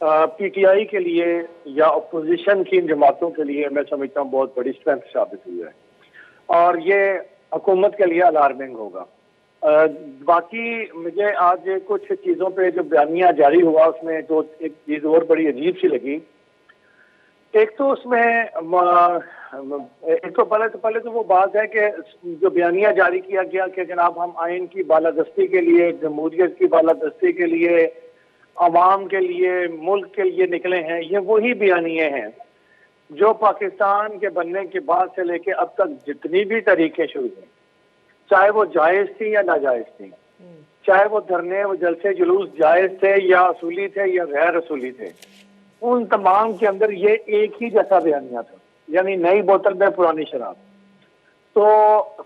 P T I کے لیے یا اپوزیشن کی ان جماعتوں کے لیے میں سمجھتا ہوں بہت بڑی اسٹرینتھ ثابت ہوئی ہے، اور یہ حکومت کے لیے الارمنگ ہوگا۔ باقی مجھے آج کچھ چیزوں پہ جو بیانیہ جاری ہوا اس میں جو ایک چیز اور بڑی عجیب سی لگی۔ ایک تو اس میں پہلے تو وہ بات ہے کہ جو بیانیہ جاری کیا گیا کہ جناب ہم آئین کی بالادستی کے لیے، جمہوریت کی بالادستی کے لیے، عوام کے لیے، ملک کے لیے نکلے ہیں، یہ وہی بیانیے ہیں جو پاکستان کے بننے کے بعد سے لے کے اب تک جتنی بھی تحریکیں شروع ہوئی، چاہے وہ جائز تھی یا ناجائز تھی، چاہے وہ دھرنے و جلسے جلوس جائز تھے یا اصولی تھے یا غیر اصولی تھے، ان تمام کے اندر یہ ایک ہی جیسا بیانیہ تھا، یعنی نئی بوتل میں پرانی شراب۔ تو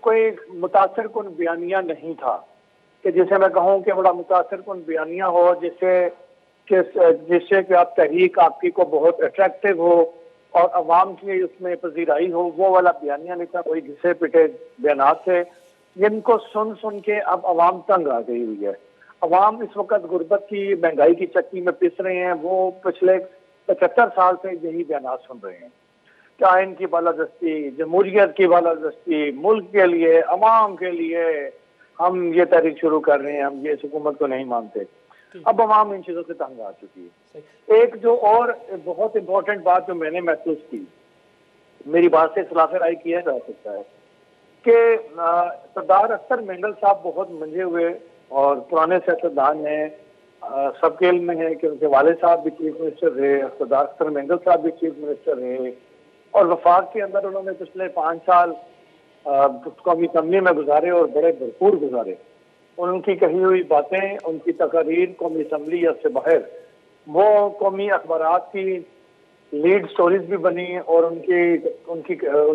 کوئی متاثر کن بیانیہ نہیں تھا کہ جسے میں کہوں کہ بڑا متاثر کن بیانیہ ہو جس سے کہ آپ تحریک آپ کی کو بہت اٹریکٹیو ہو اور عوام کی اس میں پذیرائی ہو، وہ والا بیانیہ نہیں تھا۔ کوئی گھسے پٹے بیانات تھے جن کو سن کے اب عوام تنگ آ گئی ہوئی ہے۔ عوام اس وقت غربت کی، مہنگائی کی چکی میں پس رہے ہیں، وہ پچھلے 75 سال سے یہی بیانات سن رہے ہیں کہ آئین کی بالادستی، جمہوریت کی بالادستی، ملک کے لیے، عوام کے لیے ہم یہ تحریک شروع کر رہے ہیں، ہم یہ اس حکومت کو نہیں مانتے۔ اب عوام ان چیزوں سے تنگ آ چکی ہے۔ ایک جو اور بہت امپورٹنٹ بات جو میں نے محسوس کی، میری بات سے اختلاف رائے کیا جا سکتا ہے کہ سردار اختر مینگل صاحب بہت منجھے ہوئے اور پرانے سیاستدان ہیں، سب کے علم میں ہے کہ ان کے والد صاحب بھی چیف منسٹر رہے، سردار اختر مینگل صاحب بھی چیف منسٹر رہے، اور وفاق کے اندر انہوں نے پچھلے 5 سال قومی اسمبلی میں گزارے اور بڑے بھرپور گزارے۔ ان کی کہی ہوئی باتیں، ان کی تقاریر قومی اسمبلی یا سے باہر وہ قومی اخبارات کی لیڈ سٹوریز بھی بنی، اور ان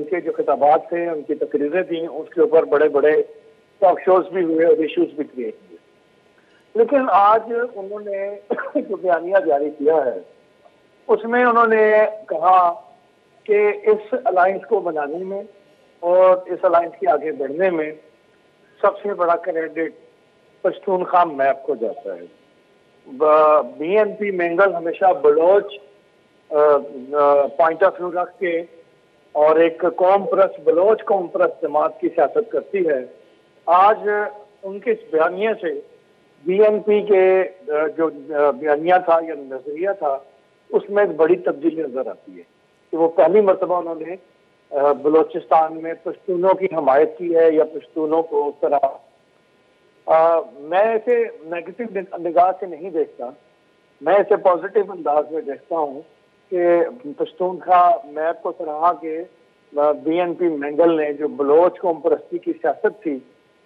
کے جو خطابات تھے، ان کی تقریریں تھیں، اس کے اوپر بڑے بڑے ٹاک شوز بھی ہوئے اور ایشوز بھی کریٹ ہوئے۔ لیکن آج انہوں نے جو بیانیہ جاری کیا ہے اس میں انہوں نے کہا کہ اس الائنس کو بنانے میں اور اس الائنس کے آگے بڑھنے میں سب سے بڑا کریڈٹ پشتونخوا میپ کو جاتا ہے۔ بی این پی مینگل ہمیشہ بلوچ پوائنٹ آف ویو رکھ کے اور ایک قوم پرست، بلوچ قوم پرست جماعت کی سیاست کرتی ہے۔ آج ان کے اس بیانیے سے بی این پی کے جو بیانیہ تھا یا نظریہ تھا اس میں ایک بڑی تبدیلی نظر آتی ہے کہ وہ پہلی مرتبہ انہوں نے بلوچستان میں پشتونوں کی حمایت کی ہے یا پشتونوں کو اس طرح میں اسے نیگیٹو نگاہ سے نہیں دیکھتا، میں اسے پازیٹیو انداز میں دیکھتا ہوں کہ پشتونخوا میپ کو سراہا کے بی این پی مینگل نے جو بلوچ قوم پرستی کی سیاست تھی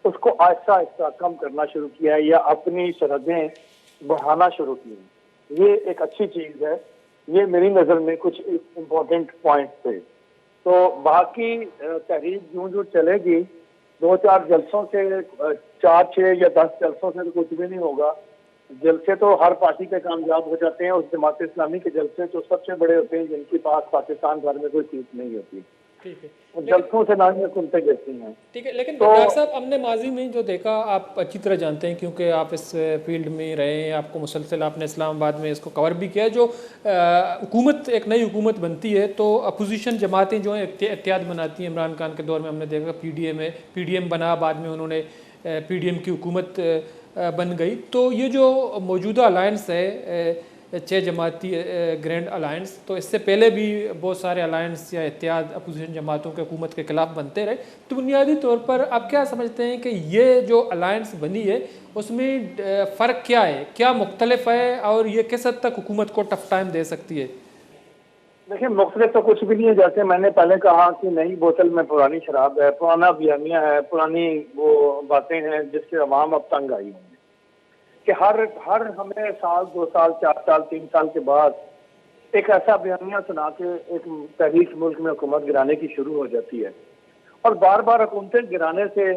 اس کو آہستہ آہستہ کم کرنا شروع کیا ہے یا اپنی سرحدیں بڑھانا شروع کی ہیں۔ یہ ایک اچھی چیز ہے۔ یہ میری نظر میں کچھ امپورٹنٹ پوائنٹ تھے۔ تو باقی تحریک جو چلے گی 2-4 جلسوں سے، 4-6 یا 10 جلسوں سے تو کچھ بھی نہیں ہوگا۔ جلسے تو ہر پارٹی کے کامیاب ہو جاتے ہیں، اس جماعت اسلامی کے جلسے تو سب سے بڑے ہوتے ہیں جن کے پاس پاکستان بھر میں کوئی سیٹ نہیں ہوتی۔ ٹھیک ہے، جلسوں سے نہ سنتے دیکھتی ہیں۔ ٹھیک ہے، لیکن ڈاکٹر صاحب ہم نے ماضی میں جو دیکھا، آپ اچھی طرح جانتے ہیں کیونکہ آپ اس فیلڈ میں رہے ہیں، آپ کو مسلسل آپ نے اسلام آباد میں اس کو کور بھی کیا ہے۔ جو حکومت، ایک نئی حکومت بنتی ہے تو اپوزیشن جماعتیں جو ہیں اتحاد بناتی ہیں۔ عمران خان کے دور میں ہم نے دیکھا پی ڈی ایم بنا، بعد میں انہوں نے پی ڈی ایم کی حکومت بن گئی۔ تو یہ جو موجودہ الائنس ہے 6 جماعتی گرینڈ الائنس، تو اس سے پہلے بھی بہت سارے الائنس یا اتحاد اپوزیشن جماعتوں کے حکومت کے خلاف بنتے رہے۔ تو بنیادی طور پر آپ کیا سمجھتے ہیں کہ یہ جو الائنس بنی ہے اس میں فرق کیا ہے، کیا مختلف ہے، اور یہ کس حد تک حکومت کو ٹف ٹائم دے سکتی ہے؟ دیکھیں، مختلف تو کچھ بھی نہیں ہے۔ جیسے میں نے پہلے کہا کہ نئی بوتل میں پرانی شراب ہے، پرانا بیانیہ ہے، پرانی وہ باتیں ہیں جس سے عوام اب تنگ آئی ہوں گی کہ ہر ہمیں سال 2 سال 4 سال 3 سال کے بعد ایک ایسا بیانیہ سنا کے ایک تحریک ملک میں حکومت گرانے کی شروع ہو جاتی ہے، اور بار بار حکومتیں گرانے سے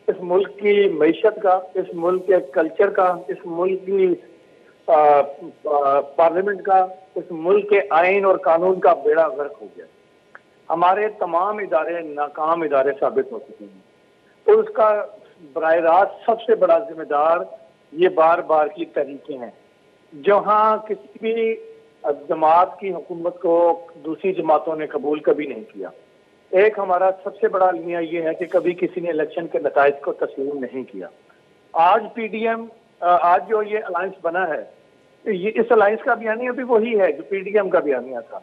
اس ملک کی معیشت کا، اس ملک کے کلچر کا، اس ملک کی پارلیمنٹ کا، اس ملک کے آئین اور قانون کا بیڑا غرق ہو گیا۔ ہمارے تمام ادارے ناکام ادارے ثابت ہو چکے ہیں، اور اس کا براہ راست سب سے بڑا ذمہ دار یہ بار بار کی تحریکیں ہیں۔ جہاں کسی بھی جماعت کی حکومت کو دوسری جماعتوں نے قبول کبھی نہیں کیا۔ ایک ہمارا سب سے بڑا المیہ یہ ہے کہ کبھی کسی نے الیکشن کے نتائج کو تسلیم نہیں کیا۔ آج پی ڈی ایم، آج جو یہ الائنس بنا ہے، یہ اس الائنس کا بیانیہ بھی وہی ہے جو پی ڈی ایم کا بیانیہ تھا۔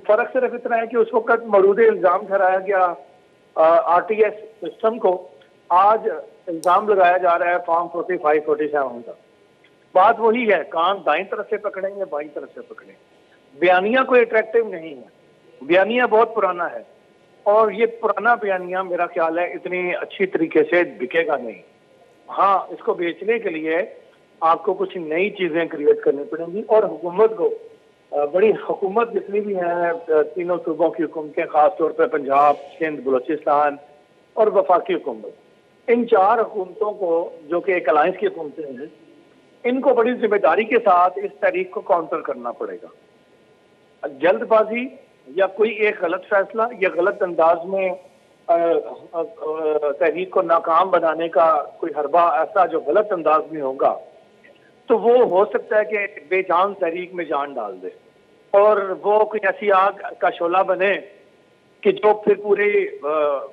فرق صرف اتنا ہے کہ اس وقت مورود الزام ٹھہرایا گیا آر ٹی ایس سسٹم کو، آج الزام لگایا جا رہا ہے فارم 45 47 کا۔ بات وہی ہے، کان دائیں طرف سے پکڑیں یا بائیں طرف سے پکڑیں۔ بیانیہ کوئی اٹریکٹیو نہیں ہے، بیانیہ بہت پرانا ہے، اور یہ پرانا بیانیہ میرا خیال ہے اتنی اچھی طریقے سے بکے گا نہیں۔ ہاں، اس کو بیچنے کے لیے آپ کو کچھ نئی چیزیں کریٹ کرنی پڑیں گی، اور حکومت کو بڑی حکومت جتنی بھی ہیں تینوں صوبوں کی حکومتیں، خاص طور پہ پنجاب، سندھ، بلوچستان اور وفاقی حکومت، ان چار حکومتوں کو جو کہ ایک الائنس کی حکومتیں ہیں، ان کو بڑی ذمہ داری کے ساتھ اس تحریک کو کاؤنٹر کرنا پڑے گا۔ جلد بازی یا کوئی ایک غلط فیصلہ یا غلط انداز میں تحریک کو ناکام بنانے کا کوئی حربہ ایسا جو غلط انداز میں ہوگا تو وہ ہو سکتا ہے کہ بے جان تحریک میں جان ڈال دے، اور وہ کوئی ایسی آگ کا شعلہ بنے کہ جو پھر پورے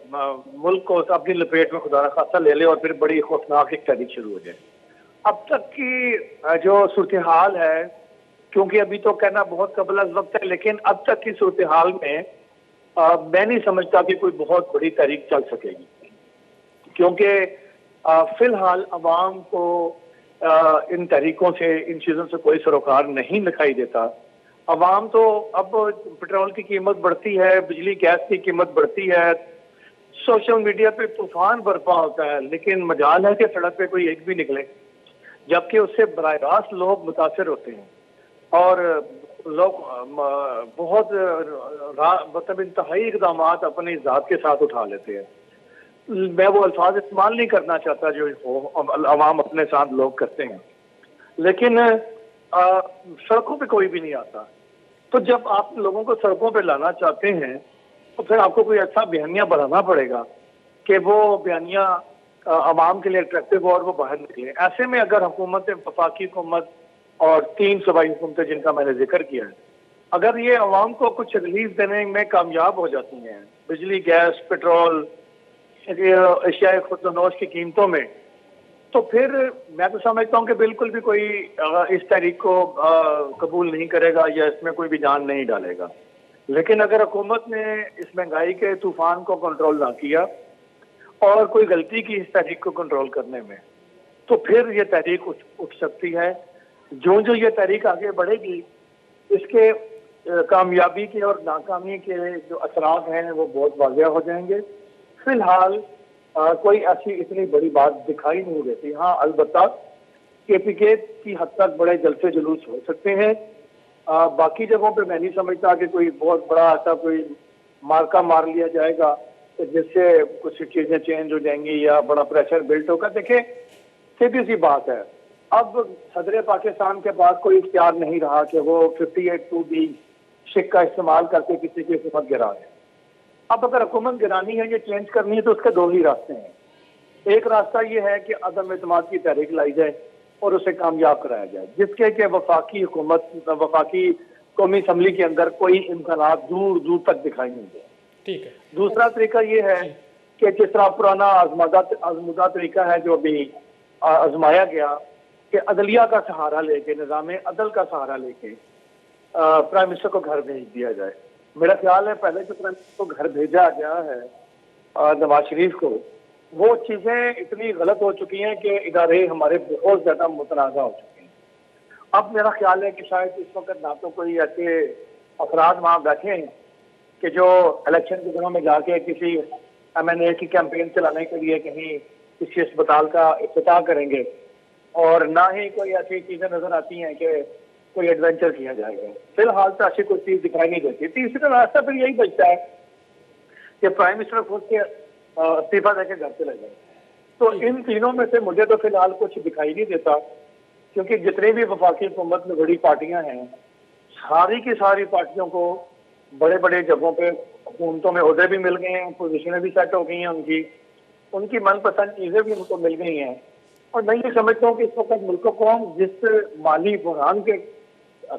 ملک کو اپنی لپیٹ میں خدا نخواستہ لے لے، اور پھر بڑی خوفناک ایک تحریک شروع ہو جائے۔ اب تک کی جو صورتحال ہے، کیونکہ ابھی تو کہنا بہت قبل از وقت ہے، لیکن اب تک کی صورتحال میں میں نہیں سمجھتا کہ کوئی بہت بڑی تحریک چل سکے گی، کیونکہ فی الحال عوام کو ان تحریکوں سے، ان چیزوں سے کوئی سروکار نہیں دکھائی دیتا۔ عوام تو اب پٹرول کی قیمت بڑھتی ہے، بجلی گیس کی قیمت بڑھتی ہے، سوشل میڈیا پہ طوفان برپا ہوتا ہے، لیکن مجال ہے کہ سڑک پہ کوئی ایک بھی نکلے، جبکہ اس سے براہ راست لوگ متاثر ہوتے ہیں، اور لوگ بہت مطلب انتہائی اقدامات اپنی ذات کے ساتھ اٹھا لیتے ہیں۔ میں وہ الفاظ استعمال نہیں کرنا چاہتا جو عوام اپنے ساتھ لوگ کرتے ہیں، لیکن سڑکوں پہ کوئی بھی نہیں آتا۔ تو جب آپ لوگوں کو سڑکوں پہ لانا چاہتے ہیں تو پھر آپ کو کوئی ایسا بیانیہ بنانا پڑے گا کہ وہ بیانیہ عوام کے لیے اٹریکٹیو ہو اور وہ باہر نکلے۔ ایسے میں اگر حکومت، وفاقی حکومت اور 3 صوبائی حکومتیں جن کا میں نے ذکر کیا ہے، اگر یہ عوام کو کچھ ریلیف دینے میں کامیاب ہو جاتی ہیں، بجلی، گیس، پیٹرول، اشیاء خردنوش کی قیمتوں میں، تو پھر میں تو سمجھتا ہوں کہ بالکل بھی کوئی اس تحریک کو قبول نہیں کرے گا یا اس میں کوئی بھی جان نہیں ڈالے گا۔ لیکن اگر حکومت نے اس مہنگائی کے طوفان کو کنٹرول نہ کیا اور کوئی غلطی کی اس تحریک کو کنٹرول کرنے میں، تو پھر یہ تحریک اٹھ سکتی ہے۔ جو یہ تحریک آگے بڑھے گی، اس کے کامیابی کے اور ناکامی کے جو اثرات ہیں وہ بہت واضح ہو جائیں گے۔ فی الحال کوئی ایسی اتنی بڑی بات دکھائی نہیں دیتی۔ ہاں، البتہ کے پی کے کی حد تک بڑے جلسے جلوس ہو سکتے ہیں، باقی جگہوں پہ میں نہیں سمجھتا کہ کوئی بہت بڑا ایسا کوئی مارکا مار لیا جائے گا جس سے کچھ چیزیں چینج ہو جائیں گی یا بڑا پریشر بلٹ ہوگا۔ دیکھیں، سیدھی سی بات ہے، اب صدر پاکستان کے پاس کوئی اختیار نہیں رہا کہ وہ 58(2)B شک کا استعمال کر کے کسی کی حکومت گرا دے۔ اب اگر حکومت گرانی ہے یا چینج کرنی ہے تو اس کے 2 ہی راستے ہیں۔ ایک راستہ یہ ہے کہ عدم اعتماد کی تحریک لائی جائے اور اسے کامیاب کرایا جائے، جس کے کہ وفاقی حکومت، وفاقی قومی اسمبلی کے اندر کوئی امکانات دور دور تک دکھائی نہیں دے۔ ٹھیک ہے۔ دوسرا طریقہ یہ ہے کہ جس طرح پرانا آزمودہ طریقہ ہے جو ابھی آزمایا گیا کہ عدلیہ کا سہارا لے کے، نظام عدل کا سہارا لے کے پرائم منسٹر کو گھر بھیج دیا جائے۔ میرا خیال ہے پہلے جو پرائم منسٹر کو گھر بھیجا گیا ہے نواز شریف کو، وہ چیزیں اتنی غلط ہو چکی ہیں کہ ادارے ہمارے بہت زیادہ متنازع ہو چکے ہیں۔ اب میرا خیال ہے کہ شاید اس وقت نہ تو کوئی ایسے افراد وہاں بیٹھے ہیں کہ جو الیکشن کے دنوں میں جا کے کسی MNA کی کیمپین چلانے کے لیے کہیں کسی اسپتال کا افتتاح کریں گے، اور نہ ہی کوئی ایسی چیزیں نظر آتی ہیں کہ کوئی ایڈونچر کیا جائے گا۔ فی الحال تو ایسی کوئی چیز دکھائی نہیں دیتی۔ تیسرا راستہ پھر یہی بچتا ہے کہ پرائم منسٹر خود کے استعفیٰ دے کے گھر چلے جائیں۔ تو ان تینوں میں سے مجھے تو فی الحال کچھ دکھائی نہیں دیتا، کیونکہ جتنی بھی وفاقی حکومت میں بڑی پارٹیاں ہیں، ساری کی ساری پارٹیوں کو بڑے بڑے جگہوں پہ حکومتوں میں عہدے بھی مل گئے ہیں، پوزیشنیں بھی سیٹ ہو گئی ہیں، ان کی من پسند چیزیں بھی ان کو مل گئی ہیں، اور میں یہ سمجھتا ہوں کہ اس وقت ملک کو جس مالی بحران کے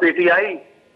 PTI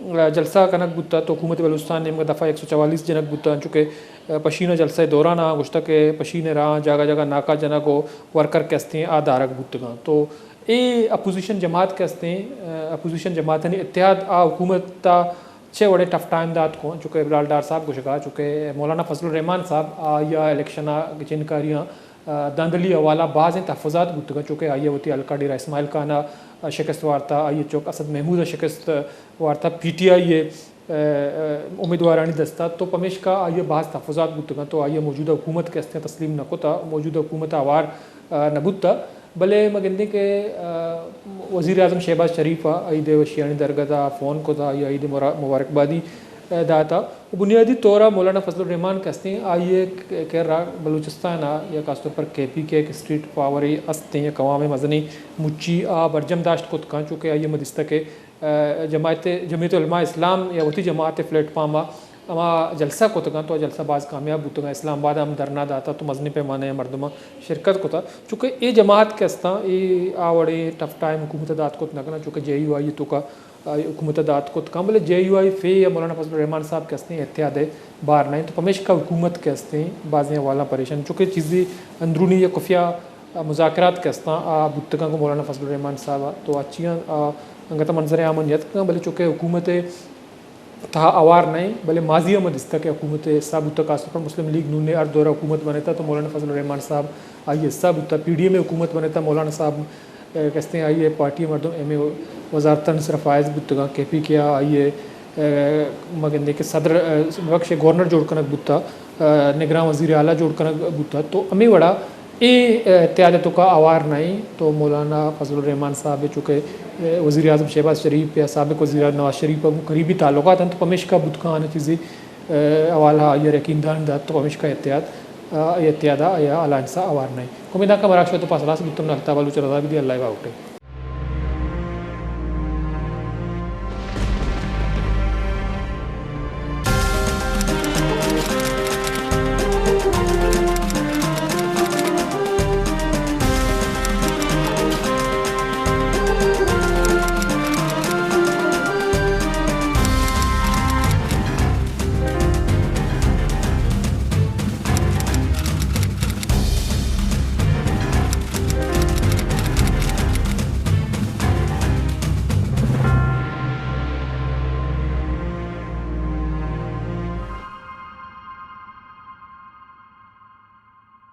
جلسہ کنک بتا تو حکومت بلوچستان نے دفعہ 144 جنک بتا چونکہ پشینہ جلسہ دوران گشتہ کے پشین راہ جگہ جگہ ناکا جنک و ورکر کے ہستے ہیں آدارک بتگاں تو اے اپوزیشن جماعت کے ہستے ہیں اپوزیشن جماعت نے اتحاد حکومت تا چھ وڑے ٹف ٹائم دات کو چونکہ ابرال ڈار صاحب کو شکا چونکہ مولانا فضل الرحمان صاحب یا الیکشن چنکاریاں داندلی حوالہ بعض ہیں تحفظات گتگاں چونکہ آئیے ہوتی الکا ڈیرہ اسماعیل خانہ شکست وارتا آئیے چوک اسد محمود شکست وارتا پی ٹی آئی امیدوارانی دستہ تو پمیش کا آئیے بعض تحفظات گتگاں تو آئیے موجودہ حکومت کے ہستے تسلیم نہ کوتا موجودہ حکومت آوار نہ بتا بلے مگندے کے وزیر اعظم شہباز شریف عید وشیانی درگاہ فون کو تھا یا عید مبارکبادی داتا بنیادی طورہ مولانا فضل الرحمان کے ہستے آئیے کہہ رہا بلوچستان یا خاص طور پر کے پی کے اسٹریٹ پاوری ہستے ہیں قوام مدنی مچی برجم داشت کو تکان چونکہ آئیے مدستہ کے جمعیت علماء اسلام یا وتی جماعت پلیٹ فارما اما جلسہ کو تکان تو جلسہ بعض کامیاب ہوتا اسلام آباد ہم دھرنا داتا تو مزنی پیمانے مردمہ شرکت کو تھا چونکہ یہ جماعت کے ہستا یہ آوڑے ٹف ٹائم حکومت دات کو نکنا چونکہ جے یو آئی تو کا حکومت دات کو تکان بلے جے یو آئی فے یا مولانا فضل الرحمان صاحب کے ہستے اتحاد بار نہیں تو پمیش کا حکومت کے ہستے بعض حوالہ پریشان چونکہ چیزیں اندرونی یا خفیہ مذاکرات کے ہستا بتگاں کو مولانا فضل الرحمان صاحب تو اچھیاں انگتا منظر عامنیت کا بلے چونکہ حکومت تھا اوار نہیں بلے ماضی میں دستا کہ حکومت حصہ بتا خاص طور پر مسلم لیگ نون نے ہر دورہ حکومت بنے تھا تو مولانا فضل الرحمان صاحب آئیے حصہ بتا پی ڈی اے میں حکومت بنے تھا مولانا صاحب کہتے ہیں آئیے پارٹی مردم ایم اے وزارت نصر فائز بتگاں کے پی کیا آئیے مگندے کے صدر بخش گورنر جوڑ کنک بتا نگراں وزیر اعلیٰ جوڑ کنک بتا تو امی وڑا اے اتحادتوں کا اوار نہیں تو مولانا فضل الرحمان صاحب چونکہ وزیر اعظم شہباز شریف یا سابق وزیر اعظم نواز شریف قریبی تعلقات ہیں تو پمیش کا بدکاں آنے چیزیں حوالہ یا یقین دان دات تو پمیش کا اتحاد یا الائنسا اوار نہیں کومیدہ کا مراکشہ تو پاسلاس بتم نلتا بلوچ رضا بھی دی اللہ باوٹے